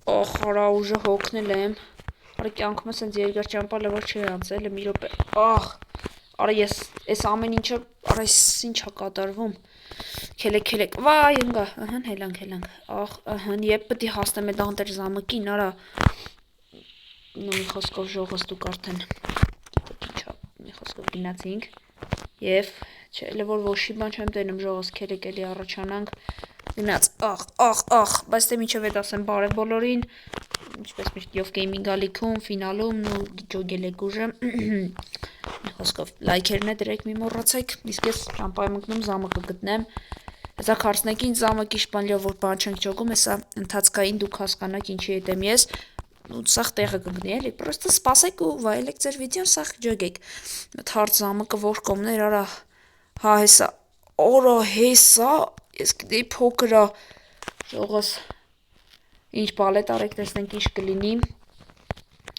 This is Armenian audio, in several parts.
Ախ, արա ուժը հոգնել եմ։ Արա կյանքում ես ինձ երկար ճամփա լավար չի անցել, մի րոպե։ Ախ, արա ես այս ամեն ինչը, արա այս ինչա կատարվում։ Քելեք, վայ, ընկա, հելանք։ Ախ, երբ պետք է հասնեմ այդ անտեր ժամկին, արա։ Ну, մի խոսքով ժողս դուք արդեն գիտեք ինչա, մի խոսքով գնացինք։ Եվ չէ, որ ոչի բան չեմ տենում ժողս քելեք էլի առաջանանք։ Գնաց, ախ, բայց դե մինչև այդ ասեմ բարև բոլորին, ինչպես միշտ Yov Gaming ալիքում, ֆինալում, ու ջոգելեք ուժը, մի խոսքով լայքերն է դրեք մի մոռացեք, իսկ ես ճամպայ եմ ընկնում զամը կգտնեմ, հեսա քարսնեկին զամը կիշպանլյով որ բան չենք ջոգում, հեսա ընթացքային դուք հասկանաք ինչի հետ եմ ես, ու սաղ տեղը կգնի էլի, պրոստը սպասեք ու վայելեք ձեր վիդեոն, սաղ ջոգեք, թարդ զամը կվոր կոմներ, արա, հա հեսա, օրա հեսա, ես գիտեի փոքրա, ժողս, ինչ պալետ արեք, տեսնենք ինչ կլինի,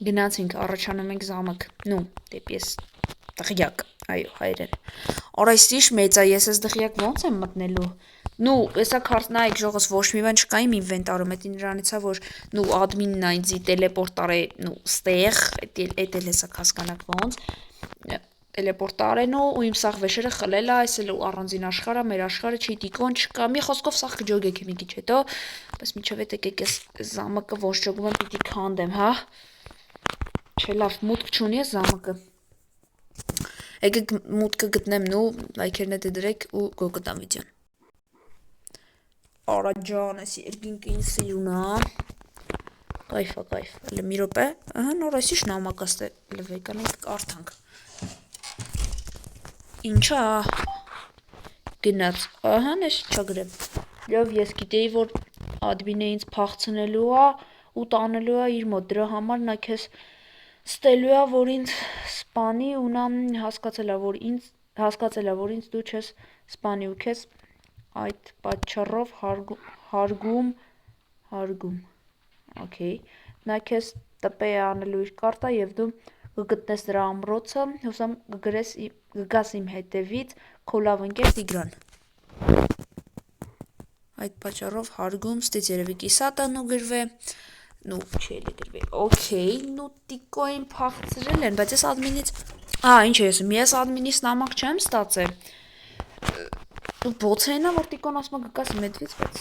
գնացինք, առաջանում ենք զամըք, նու, դեպ ես դղյակ, այո, հայրեն, արա այս ինչ մեծ է, ես ես դղյակ ոնց եմ մտնելու, նու, եսա քարտ նայեք ժողս ոչ մի բան չկա իմ ինվենտարում, էտ ինրանից է, որ նու ադմինն այնձի տելեպորտար է, նու ստեղ, էտ էլ հեսա կասկանակ ոնց, տելեպորտար են ու իմ սաղ վեշերը խլել է, այս էլ առանձին աշխարհը, մեր աշխարհը չի տիկոն չկա, մի խոսքով սաղ կջոգեք մի քիչ հետո, բայց միջև էտ եկեք ես զամակը ոչ ջոգում եմ պիտի քանդեմ, հա։ Չէ լավ, մուտք չունի ես զամակը։ Եկեք մուտքը գտնեմ նու, լայքերն է դրեք ու գո կտամ վիդեոն։ Արա ջան, ես երկինքին սիրունա։ Կայֆ, էլ մի րոպե, նոր այս ինչ նամակաստ է, լվեկանենք կարդանք։ Ինչա գնաց, ես չա գրեմ, լավ ես գիտեի, որ ադմինը ինձ փախցնելու է ու տանելու է իր մոտ, դրա համար նա քեզ ստելու է, որ ինձ սպանի ու նա հասկացել է, որ ինձ դու չես սպանի ու քեզ այդ պատճառով հարգում, օքեյ, նա քեզ տպե է անելու իր կարտա և դու կգտնես դրա ամրոցը, հուսամ կգաս իմ հետևից, քո լավ ընկեր Տիգրան։ Այդ պատճառով հարգում, ստից երևի կիսատ անու գրվե, նու չի էլի գրվե, օքեյ, նու տիկոյին փախցրել են, բայց ես ադմինից, ինչ եմ, ես ադմինից նամակ չեմ ստացել, ու բոցենա, որ տիկոն ասմա գկաս իմ հետվից, բայց,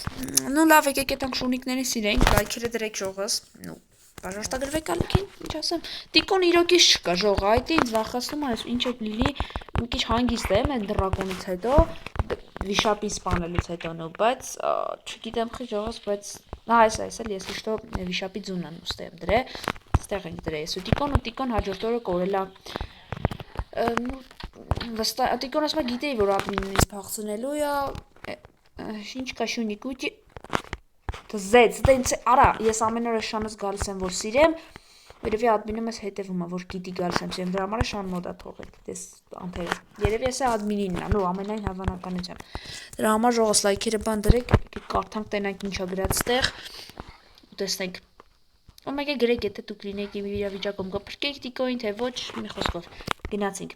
նու լավ եկեք ետ անք շունիկների սիրենք, լայքերը դրեք ժողս, նու, բաժաշտագրվեք ալիքին, ինչ ասեմ, տիկոն իրոքից չկա ժողը, այդ ինձ վախասնում այս, ինչ եք լիլի, մի քիչ հանգիստ եմ են դրակոնից հետո, վիշապին սպանելուց հետո նու, բայց, չգիտեմ խի ժողս, բայց, այս էլ ես իշտո վիշապի ձունան ուստե եմ դրե, ստեղ ենք դրե ես ու տիկոն հաջորդ օրը կորելա, տիկոն ասմա գիտեի, որ ադմինն ինձ փախցնելու է, ինչ կա շունիկ ուտի, զեց, արա, ես ամեն օր շանս գալիս եմ, որ սիրեմ, երևի ադմինը մեզ հետևում է, որ գիտի գալիս եմ սիրեմ, դրա համար է շան մոդա թողել, դես անթերը, երևի ես է ադմինինն է, նու ամենայն հավանականությամբ, դրա համար ժողս լայքերը բան դրեք, կարդանք տենանք ինչա գրած ստեղ, ու տեսնենք, ու մեկ է գրեք, եթե դուք լինեիք իմ իրավիճակում կփրկեիք տիկոյին, թե ոչ, մի խոսքով, գնացինք։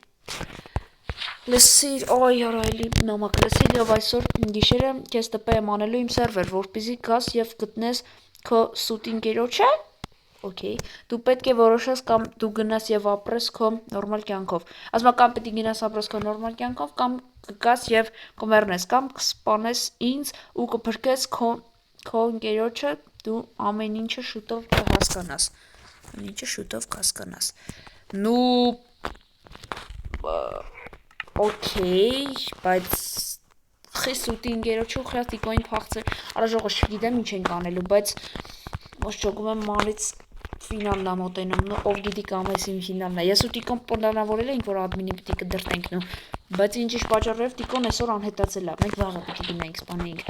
Լսիր, արա էլի նամակ լսիր, և այսօր գիշերը կեզ տպե եմ անելու իմ սերվեր, որպեսզի գաս և գտնես քո սուտ ընկերոջը, օքեյ, դու պետք է որոշես կամ դու գնաս և ապրես քո նորմալ կյանքով, ասմա կամ պետք է գնաս ապրես քո նորմալ կյանքով, կամ կգաս և կմեռնես, կամ կսպանես ինձ ու կփրկես քո ընկերոջը, դու ամեն ինչը շուտով կհասկանաս, նու, օքեյ, բայց խի սուտի ընկերոջը ու խիա տիկոյին փախցել, արա ժողս չգիտեմ ինչ ենք անելու, բայց ոչ ջոգում եմ մանից ֆինալն է մոտենում, նու ով գիտի կամ ես իմ ֆինալն է, ես ու տիկոն պլանավորել էինք, որ ադմինին պիտի կդրտենք նու, բայց ինչ պատճառով տիկոն այսօր անհետացել է, մենք վաղը պիտի գնայինք սպանեինք,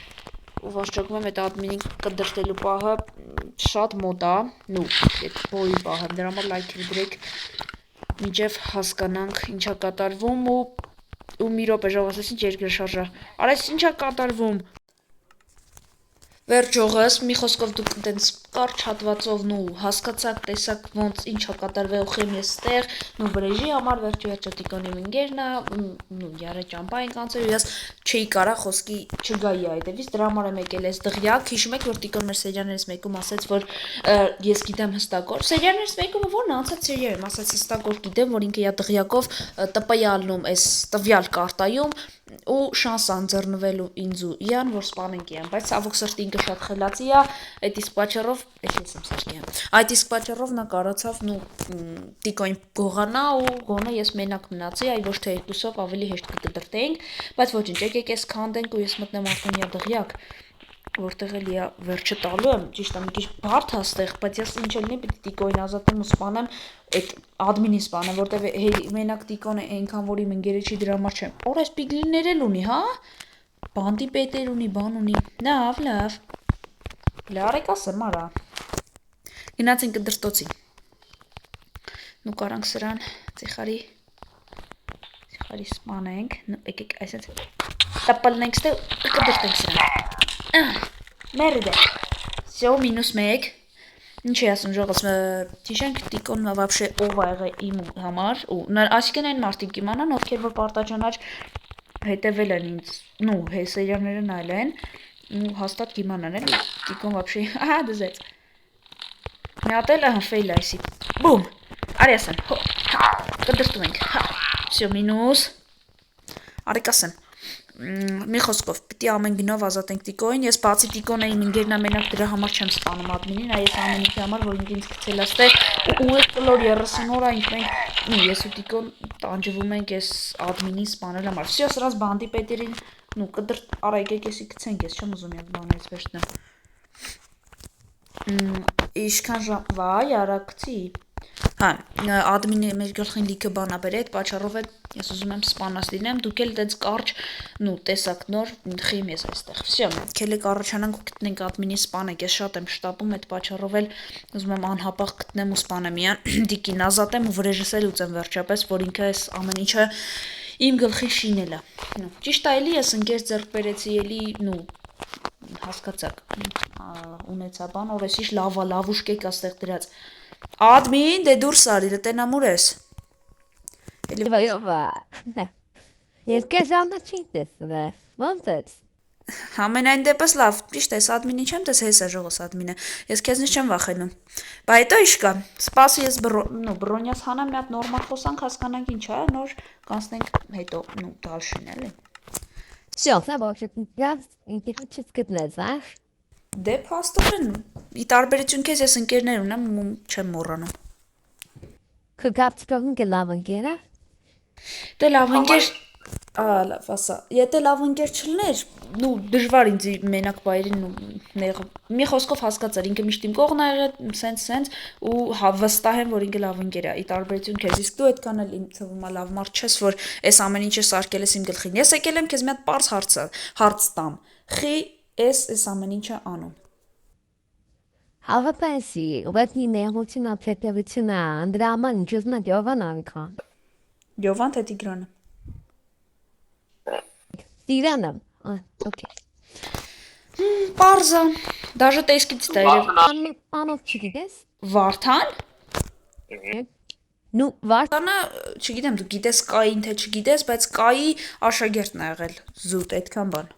ու ոչ ջոգում եմ այդ ադմինին կդրտելու պահը շատ մոտ է, նու, այդ բոյի պահը, դրա համար լայքերը դրեք, մինչև հասկանանք ինչա կատարվում ու մի րոպե ժողս, ես ինչ երկրաշարժա, արա ես ինչա կատարվում, Վերջողս, մի խոսքով դուք տենց կարճ հատվածով նու հասկացաք, տեսակ ոնց ինչ է կատարվել խեմ ես ստեղ, նու վրեժի համար վերջը տիկոնի մինգերն է, նու յարը ճամպա ենք անցել, ես չէի կարա խոսքի չգայի այդևից, դրա համար եմ եկել ես դղյակ, հիշում եք, որ տիկոն մեր սերիաներից մեկում ասեց, որ ես գիտեմ հստակոր, սերիաներից մեկում որն անցած սերիա եմ, ասաց հստակոր գիտեմ, որ ինքը յա դղյակով տպայ ալնում այս տվյալ կարտայում ու շանս անձեռնվելու ինձ ու իան, որ սպանենք իան, բայց ցավոք սրտի ինքը շատ խելացի է, այդ իսկ պատճառով, ես եմ սարքի եմ, այդ իսկ պատճառով նա կարացավ նու տիկոին գողանա ու գոնե ես մենակ մնացի, այ ոչ թե երկուսով ավելի հեշտ կկտրտեինք, բայց ոչինչ, եկեք ես քանդենք ու ես մտնեմ արդեն իա դղյակ, որտեղ էլ իա վերջը տալու եմ, ճիշտ է մի քիչ բարդ է ստեղ, բայց ես ինչ էլ լինի պիտի տիկոին ազատեմ ու սպանեմ, այդ ադմինի սպանեմ, որտեղ մենակ տիկոն է այնքան որ իմ ընկերը չի դրա համար չեմ։ Օր այս պիգլիններ էլ ունի, հա։ Բանդի պետեր ունի, բան ունի։ Լավ։ Լարեք ասեմ, արա։ Գնացինք կդրտոցի։ Նու կարանք սրան ծիխարի սպանենք, եկեք այսպես տպալնենք ստե կդրտենք սրան։ Մերդե։ Всё, -1։ Ինչ է ասում ժողովս, հիշենք տիկոն вообще ով ա եղել իմ համար ու այսինքն այն մարդիկ իմանան, ովքեր որ պարտաճանաչ հետևել են ինձ, նու սերիալները նայել են ու հաստատ կիմանան էլ տիկոն вообще, ահա դզեց։ Մի հատ էլ ֆեյլ այսի։ Բում։ Արի ասեմ։ Կդրտում ենք։ Всё, մինուս։ Արեք ասեմ։ Մի խոսքով, պիտի ամեն գնով ազատենք տիկոին, ես բացի տիկոն էի մինգերնա մենակ դրա համար չեմ սպանում ադմինին, այս ամեն ինչի համար, որ ինձ գցել է ստեղ, ու այս կլոր 30 օր ինչ մենք, ես ու տիկոն տանջվում ենք այս ադմինին սպանել համար, всё, սրանց բանդի պետերին, արա եկեք եսի գցենք, ես չեմ ուզում այդ բաներից վերջնեմ, իշքան վայ, արա գցի, հա, ադմինը մեր գլխին լիքը բանա բեր է, այդ պատճառով էլ ես ուզում եմ սպանած լինեմ, դուք էլ դենց կարճ, տեսակ նոր, խիմ ես այստեղ, всё, քելեք առաջանանք ու գտնենք ադմինի սպանենք, ես շատ եմ շտապում, այդ պատճառով էլ ուզում եմ անհապաղ գտնեմ ու սպանեմ իան, դիկին ազատեմ ու վրեժս էլ ուծեմ վերջապես, որ ինքը այս ամեն ինչը իմ գլխի շինել է, ճիշտ է էլի ես ընկեր ձեռք բերեցի էլի, հասկացաք, ունեցա բան, որ ես իշ լավուշ կեկ աստեղ դրած, ադմին, դե դուրս արի, լտենամուր ես, Ես քեզ անաչին տեսնե, ոնց ես։ Համենայն դեպս լավ, ճիշտ ես, ադմինի չեմ տես հեսա ժողոս ադմինը, ես քեզնից չեմ վախենում, բա հետո իշ կա, սպասի ես բրոնյաս հանամ մի հատ նորմալ խոսանք, հասկանանք ինչ է, նոր կանցնենք հետո, դալշին էլի։ Всё, սա ինտերնետից գտնես, հա։ Դե փաստորեն, ի տարբերություն քեզ ես ընկերներ ունեմ ու չեմ մոռանում։ Կգապցկողն գլավ ընկերա։ Դե լավ ընկեր, լավ ասա, եթե լավ ընկեր չլներ, դժվար ինձ մենակ բայրին մի խոսքով հասկացար, ինքը միշտ իմ կողն ա եղել, սենց ու վստահ եմ, որ ինքը լավ ընկեր է, ի տարբերություն քեզ, իսկ դու այդքան էլ ինձ թվում է լավ մարդ չես, որ այս ամեն ինչը սարքել ես իմ գլխին։ Ես եկել եմ քեզ մի հատ պարզ հարց տամ։ Խի այս ամեն ինչը անում։ Հավատացի, ուղղակի նեղություն ապրետվություն է, դրա համար ինչ ուզում ես Յովան անքան։ Յովան թե Տիգրանը։ Տիգրանը, օքեյ։ Պարզա, դաժե տեսքից դա երև։ Անով չգիտես։ Վարդան։ Վարդանը, չգիտեմ, դու գիտես կային թե չգիտես, բայց կայի աշակերտն ա եղել, զուտ, այդքան բան։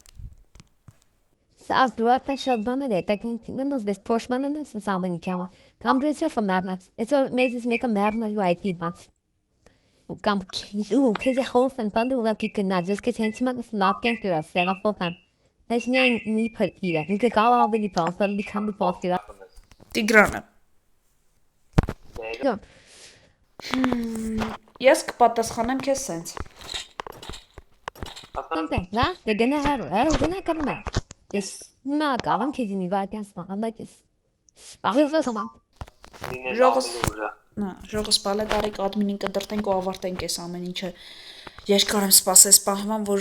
Սա դուարդը շատ բաներ է, տակնինս դες պոշմանն ես ամեն ինչը։ Կամ դրեցով մեռնած, այսօ մեզից մեկը մեռնել ու այդ իբաց։ Ու կամ քեզ խոհն բանդը ուղղակի կնած, ես քեզ հենց մաս լապկեն դրա սերապոփան։ Ես մի փրկիրա, ինքը կարող ավելի բան, մի քանի փոքր։ Տիգրանը։ Ես կպատասխանեմ քեզ սենց։ Լա, դե գնա գնա կամա։ Ես նա գավան քեզ մի վայրկյան սպանալ ես։ Սպաղես ոմա։ Ժողոս պալետ արեք ադմինին կդրտենք ու ավարտենք այս ամեն ինչը։ Երկար եմ սպասես պահման, որ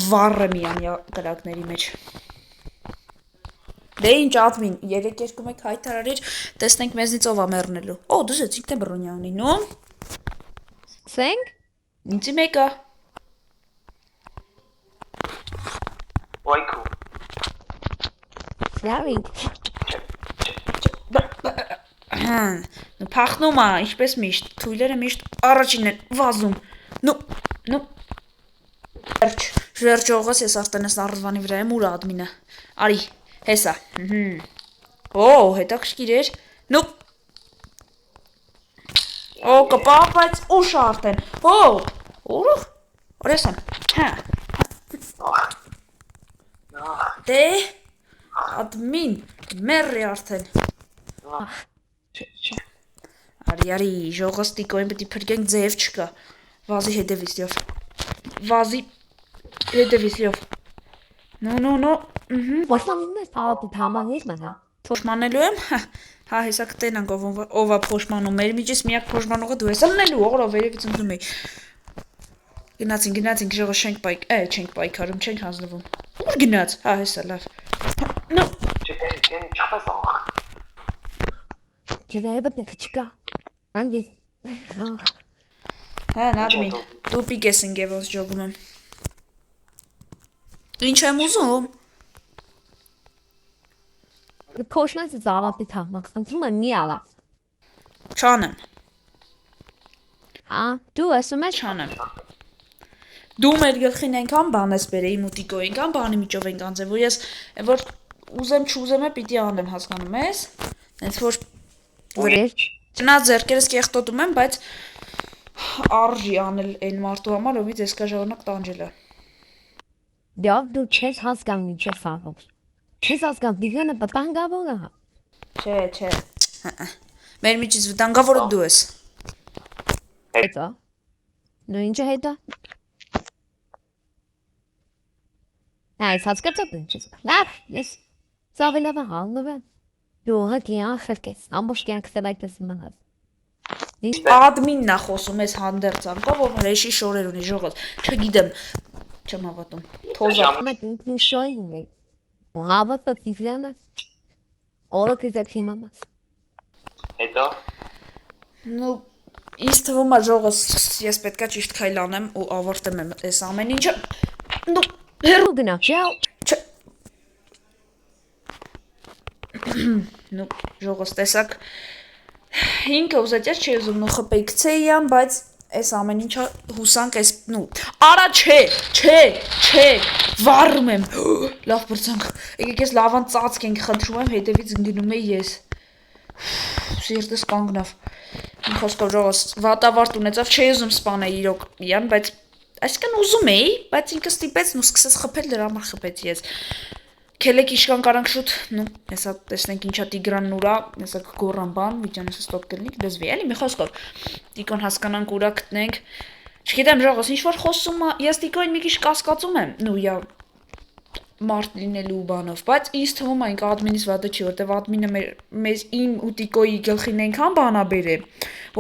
վառը միանյա կրակների մեջ։ Դե ինչ ադմին, 3-2-1 հայտարարիր, տեսնենք մեզնից ով ա մեռնելու։ Օ, դուզեց ինքն է բրոնյա ունի, նո։ Սենք։ Ինձի մեկը։ Ոյքու։ Լավին։ Նու փախնում է, ինչպես միշտ, թույլերը միշտ առաջին են վազում։ Նու Վերջ օղս ես արդեն ես առվանի վրա եմ ուր ադմինը։ Արի, հեսա։ Օ, հետաքրքիր էր։ Նու Օ, կպա, բայց ուշ արդեն։ Օ, ուրուխ, օրես եմ, հա։ Դե, ադմին, մերրի արդեն։ Արի, ժողս տիկոյին պտի պրգենք ձև չկա։ Վազի հետևից լյով։ Վազի հետևից լյով։ Նո, Ոչմանին ես պալապի թամանից մնա։ Փոշմանելու եմ, հա հեսա կտենանք ով է փոշմանում, մեր միջից միակ փոշմանողը դու ես ըմնելու, ողրով վերևից ընկնում էի։ Գնացինք, ժողը չենք պայքարում, չենք հանձնվում։ Ուր գնաց, հա հեսա լավ։ Նո։ Չդայբը չկա։ Անդի։ Հա, նադմին, տուպիկ ես ընգև ոնց ժողում եմ։ Ինչ եմ ուզում։ Փոշմանից զավապի թամանք, ընտրում եմ մի ալա։ Չանեմ, Հա, դու ասում ես չանեմ։ Դու մեր գլխին այնքան բան ես բերեի մուտիկո, այնքան բանի միջով ենք անձև, որ ես որ ուզեմ չուզեմ է պիտի անեմ, հասկանում ես։ Հենց որ Վերջ։ Նա ձերքերս կեղտոտում եմ, բայց արժի անել այն մարդու համար, ովից ես կա ժամանակ տանջելը։ Դավ դու չես հասկանում ինչ ես անում։ Չես հասկանում դիգանը պատանգավոր է։ Չէ։ Մեր միջից վտանգավորը դու ես։ Հետո։ Նու ինչ է հետո։ Այս հասկացած ինչ ես։ Լավ, ես ծավելավը հալնով եմ։ Դու հակի անխրկես, ամբողջ կյանքս այդպես մնաց։ Ադմինն է խոսում ես հանդերձանկով, ով հրեշի շորեր ունի ժողոց։ Չգիտեմ, չեմ հավատում։ Թոզա։ Մատ ինքն շոյին է։ Հավատը տիզյանը։ Օրը կիզակ հիմամաս։ Հետո Նու ինձ թվում է ժողոց ես պետքա ճիշտ քայլ անեմ ու ավարտեմ այս ամեն ինչը։ Նու Հերու գնա, չյալ։ Նու ժողոց տեսակ ինքը ուզեցեր չի ուզում նու խպեի կցեի ան, բայց այս ամեն ինչը հուսանք այս նու արա չէ վառում եմ լավ բրցանք եկեք ես լավան ծածկ ենք խնդրում եմ հետևից գնում եի ես սիրտս կանգնավ իմ խոսքով ժողոց վատավարտ ունեցավ չի ուզում սպանել իրոք յան բայց այսքան ուզում էի բայց ինքը ստիպեց նու սկսեց խփել դրա համար խփեցի ես Քելեք իշկան կարանք շուտ, նու, հեսա տեսնենք ինչա տիգրանն ուրա, հեսա կգորան բան, վիճանեսը ստոպ կլնիք, դզվի, էլի մի խոսքով, տիկոն հասկանանք ուրա կտնենք, չգիտեմ ժողոս, ինչ-որ խոսում է, ես տիկոին մի քիչ կասկածում եմ, նու, յա, մարդ լինելու բանով, բայց ինձ թվում է ինքը ադմինից վատը չի, որտեվ ադմինը մեզ իմ ու տիկոյի գլխին այնքան բանաբեր է,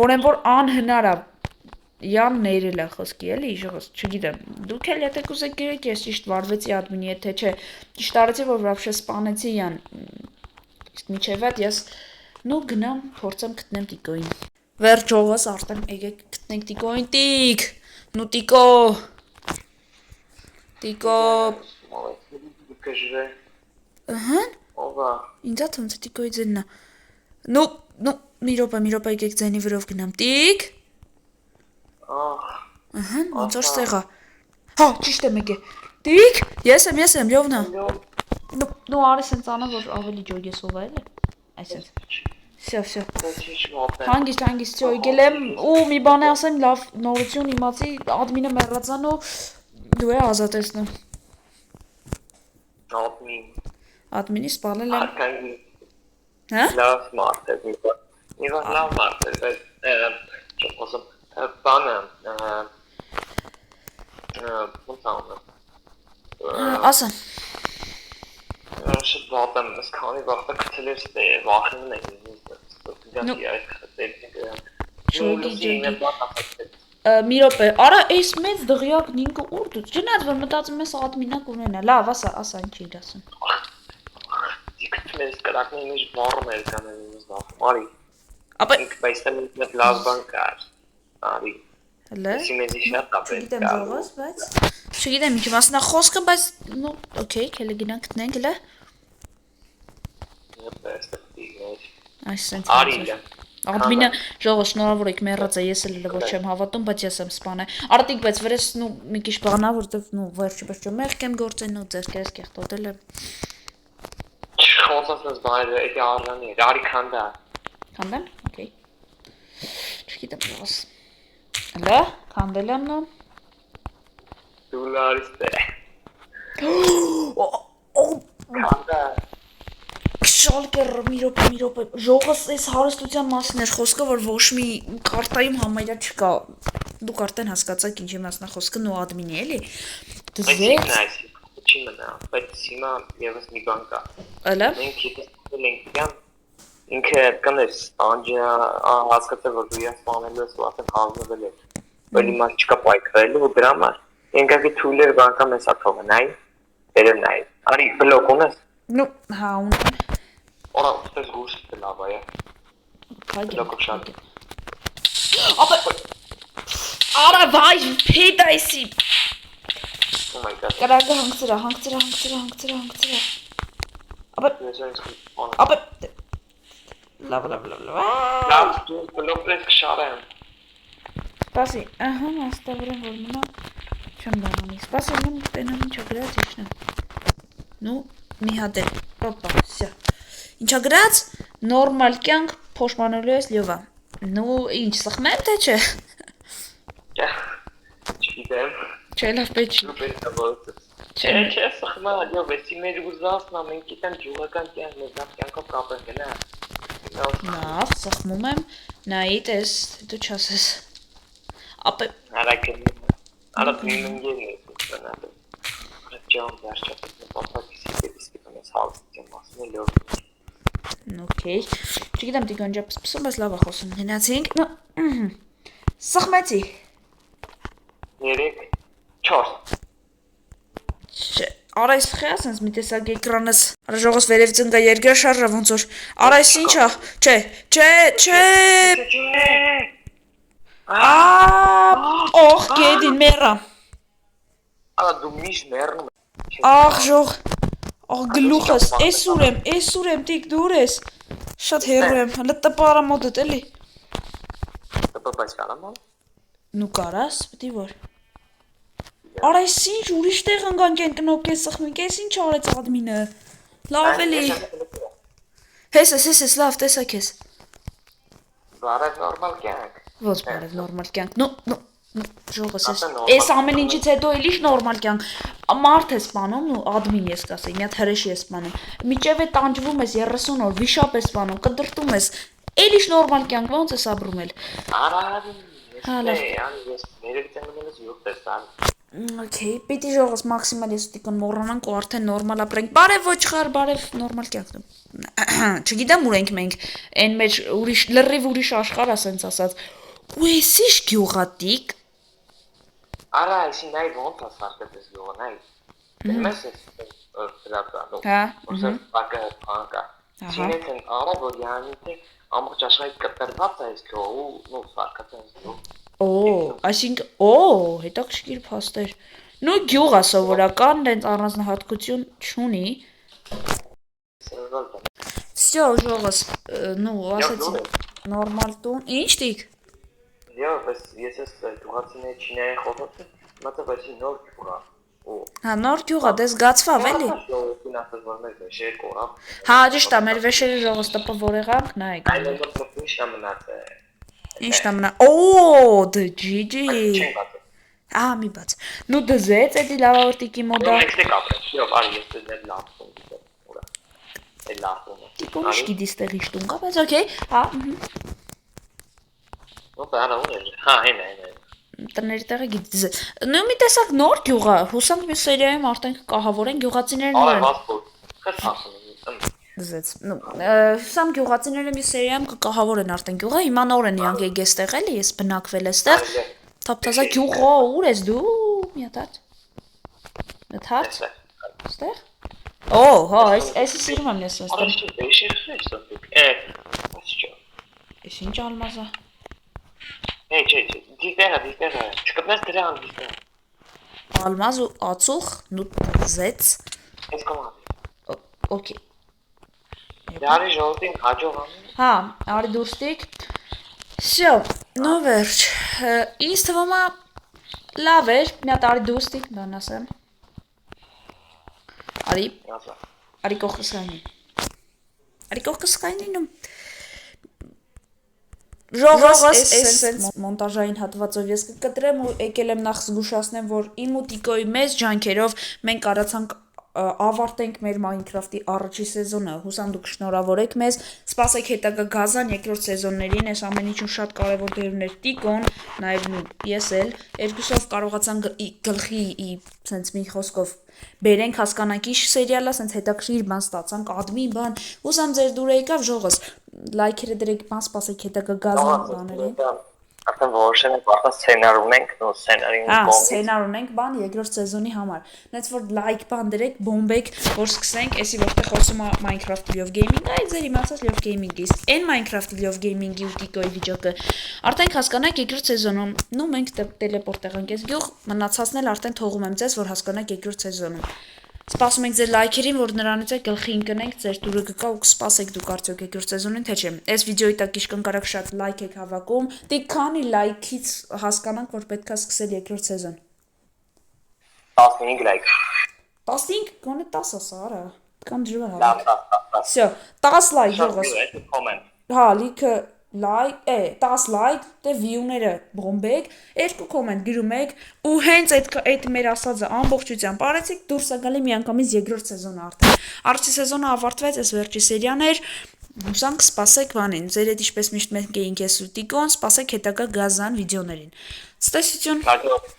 որ են որ անհնար է, Յան ներել է խոսքի, էլի, ժողոց, չգիտեմ, դուք էլ եթե կուզեք գրեք, ես ճիշտ վարվեցի ադմինի, եթե չէ, ճիշտ արեցի, որ վրապշե սպանեցի յան, իսկ միջև այդ ես, նու գնամ, փորձեմ գտնեմ տիկոյին, վերջ ժողոց, արդեն եկեք գտնենք տիկոյին, նու տիկո, Կժրե ըհն, Ովա ինձա թվում թե տիկոյի ձենն է, նու, մի րոպե եկեք ձենի վրով գնամ, տիկ, Ահն, ոնց որ ստեղա։ Հա, ճիշտ եմ եկե։ Տիկ, ես եմ, լյովնա։ Նու արես են ծանա, որ ավելի ջոգեսով է, էլի։ Այսենց։ Всё։ Հանգիստ, եկել եմ ու մի բան է ասեմ, լավ նորություն իմացի, ադմինը մեռածան ու դու է ազատեցնում։ Ադմինի սպանել եմ։ Արկանգի Հա? լավ մարդ է, մի բան լավ մարդ է, բայց չեմ խոսում, բանը, ոնց անում Ասա։ Շատ վատ եմ, ես քանի վաղտը քթել ես վախենում եմ ինձ այդ Ջոգի։ Մի րոպե, արա այս մեծ դղյակն ինքը ուր դու ջնած որ մտածում ես ադմինակ ունենա։ Լավ, ասա ինչ իր ասում։ Դիքթ մեզ կրակնի ինչ վառում էր կանեն ինձ լավ։ Արի։ Ապա ինք բայց մեծ լավ բան կար։ Արի։ հələ։ Սիմեզի շատ ապել։ Չգիտեմ ողոս, բայց չգիտեմ ինչ մասնա խոսքը, բայց նո, օքեյ, քելը գնանք գտնենք, հələ։ Այս սենց Արիլը։ Ադմինը ժողը շնորհավոր եք մեռած է, ես էլ ոչ չեմ հավատում, բայց ես եմ սպանել։ Արտիկ, բայց վրես նու մի քիչ բանա, որտեվ նու վերջի մեղք եմ գործել ու ձեր կես կեղտոտել եմ։ Խոսածնս բայր էդի արժանի, արի քանդա։ Քանդան։ Okay։ Չգիտեմ ոնց։ Հələ, քանդել եմ նո։ $2 Օ քանդա։ Շալկեր մի րոպե ժողս այս հարստության մասն էր խոսքը որ ոչ մի կարտայում համարյա չկա դուք արդեն հասկացաք ինչի մասն է խոսքը նո ադմինի էլի դզեց Չի մնա բայց հիմա եւս մի բան կա Ալա մենք ինքը ինքը կանես անջա հասկացա որ դու ես սպանելու ես ու արդեն հանվել ես բայց հիմա չկա պայքարելու ու դրա համար ինքնագի թույլեր բանկա մեզ աթողը նայ դերեմ նայ արի բլոկ ունես նո հա ունեմ Ora, ustedes gustan la vaya. Արա վայ փեդայսի Oh my god. Կարագը հանգցրա Ապա լավ Լավ, դու բլոկես կշարեմ։ Սպասի, ահա աստավորեմ որ մնա չեմ բանանի Սպասի մոմ տենամ ինչա գրած իչնա Նու մի հատ էլ Օպա, սյա Ինչա գրած նորմալ կյանք փոշմանելու ես լյովա Նու ինչ սխմեմ թե չէ Չգիտեմ։ Չէ լավ պետք Դու պետք է որտես։ Չէ, սխմա, դու վեսի մեր ուզածն ամեն գիտեմ ջուղական կյանք մեզ լավ կյանքով կապենք գնա։ Լավ, սխմում եմ նայի տես դու չասես Ապա Արա դիմնգեն ես բանալու։ Ջան դաշտապետը պապակիսի դեպիսկի բանես հավստին մասն լավ։ Okay Չգիտեմ դիգանջա պսպսում ես լավ է խոսում գնացինք Սխմեցի 3 4 Արա այս խի ասենց մի տեսակ էկրանս Արա ժողոս վերև ծնգա երկրաշարժը ոնց որ Արա այս ինչա Չէ Օխ գեդին մերա Արա դու միշտ մեռնում ես Աղ ժող Աղ գլուխս էս ուր եմ տիկ դուր ես Շատ հեռու եմ հլը տպարա մոտդ էլի Բայց կարամ Նու կարաս պտի որ Արա այս ինչ ուրիշ տեղ ընկանք են կնոպ կես սխմիկ ես ինչ արեց ադմինը Լավ էլի Հես լավ տեսակ ես Բարև նորմալ կյանք Ոնց բարև նորմալ կյանք նո Ժողս ես ամեն ինչից հետո էլի նորմալ կյանք Մարդ է սպանում ու ադմին ես կասեի մի հատ հրեշ ես սպանում Միջև է տանջվում ես 30 օր վիշապ ես սպանում կդրտում ես Էլի նորմալ կյանք ոնց ես ապրում էլ ես ներեցեմ ես 7 տեսան Okay, պիտի ժողս մաքսիմալ ես ուտիկոն մոռանանք ու արդեն նորմալ ապրենք Բարև ոչխար, բարև նորմալ կյանք Չգիտեմ ուր ենք մենք Են մեջ լրիվ ուրիշ աշխար ասենց ասած Ու ես իշ գյուղատիկ Արա այսի նայ ոնց ասարկես գյուղը նայ Մեզ ես դրապանու Հա Ոսը պակը պանկա Չինեցեն արա որ յանի թե ամբողջ աշխարհի կտրված է այս գյուղը ու սարկած է գյուղ Այսինքն, հետաքրքիր փաստեր Նու գյուղա սովորական դենց առանձնահատկություն չունի Всё, ժողս, նու, ասեցի նորմալ տուն, ինչ տիկ բայց ես ես գյուղացիների չինային խոսացի մտա բայց նոր գյուղա Հա, նոր գյուղա, դες գացվավ, էլի Հա, ճիշտ է, մեր վեշերի ժողս տպավոր եղանք, նայք Ինչ նամնա, դը ջիջի մի բաց Նու դզեց էդի լավավորտիկի մոդա Տիկոն իչ գիդիս տեղի շտուն կա, բայց ոքեյ, հա Տների տեղը գիտի ձեզ Նու մի տեսակ նոր գյուղա, հուսանք մի սերիայում արդեն կահավոր են գյուղացիներն նոր են Ձեզ, հուսամ գյուղացիները մի սերիայում կկահավոր են արդեն գյուղը, հիմա նոր են իրանք եգես տեղ էլի, ես բնակվել ես տեղ Թապտազա գյուղո, ուր ես դու, մի հատ Մետ հարց, ստեղ հա, այսի սիրում եմ ես Ես ինչ ալմազա դիտեղը, չկտնես դրան դիտեղը Ալմազ ու ացուխ, նու ձեց Ես կոմա Okay Դարի ժողովրդին հաջող անում։ Հա, արի դուրստիկ։ Всё, նո վերջ։ Ինձ թվում է լավ էր, մի հատ արի դուրստիկ, բան ասեմ։ Արի, Ասա։ արի կողքս կայնին։ Արի կողքս կայնին ու Ժողովս էս մոնտաժային հատվածով ես կկտրեմ ու եկել եմ նախ զգուշացնեմ, որ իմ ու Տիկոյի մեծ ջանքերով մենք կարացանք ավարտենք մեր Minecraft-ի առաջի սեզոնը։ Հուսամ դուք շնորհավորեք մեզ։ Սպասեք հետագա գազան երկրորդ սեզոններին, այս ամեն ինչում շատ կարևոր դեր ուներ Տիկոն, նաև ես էլ։ Երկուսով կարողացան գլխի սենց մի խոսքով բերենք հասկանանք ինչ սերիալ է, սենց հետաքրիր բան ստացանք, ադմին բան։ Հուսամ ձեր դուրը եկավ ժողովս։ Լայքերը դրեք, բան սպասեք հետագա գազան բաներին։ Արդեն որոշել ենք, արդեն սցենար ունենք, նո սցենարին կողմից։ Սցենար ունենք բան երկրորդ սեզոնի համար։ Նենց որ լայք բան դրեք, բոմբեք, որ սկսենք, էսի որտեղ խոսում է Minecraft-ի լիով գեյմինգ, այ ձեր իմացած լիով գեյմինգ իսկ։ Այն Minecraft-ի լիով գեյմինգի ու Տիկոյի վիճակը արդեն հասկանաք երկրորդ սեզոնում։ Նու մենք տելեպորտ եղանք այս գյուղ, մնացածն էլ արդեն թողում եմ ձեզ, որ հասկանաք երկրորդ սեզոնում։ Սպասում ենք ձեր լայքերին, որ նրանից է գլխի ընկնենք, ձեր դուրը կգա ու կսպասեք դուք արդյոք երկրորդ սեզոնին, թե չէ։ Այս վիդեոյի տակ իշկնկարակ շատ լայք եք հավաքում։ Դե քանի լայքից հասկանանք, որ պետքա սկսել երկրորդ սեզոն։ 15 լայք։ 15, գոնե 10 ասա, արա։ Կամ դժվար Լավ, հավաք։ Всё, 10 լայք եղած։ կոմենտ։ Հա, լիքը լայք, 10 լայք, դե վիուները բոմբեք, 2 կոմենտ գրում եք ու հենց այդ մեր ասածը ամբողջությամբ արեցիք, դուրս է գալի միանգամից երկրորդ սեզոնը արդեն։ Առաջի սեզոնը ավարտվեց, այս վերջի սերիան էր։ Հուսանք սպասեք բանին։ Ձեր հետ ինչպես միշտ մենք էինք ես ու Տիկոն, սպասեք հետագա գազան վիդեոներին։ Ցտեսություն։ Հաջող։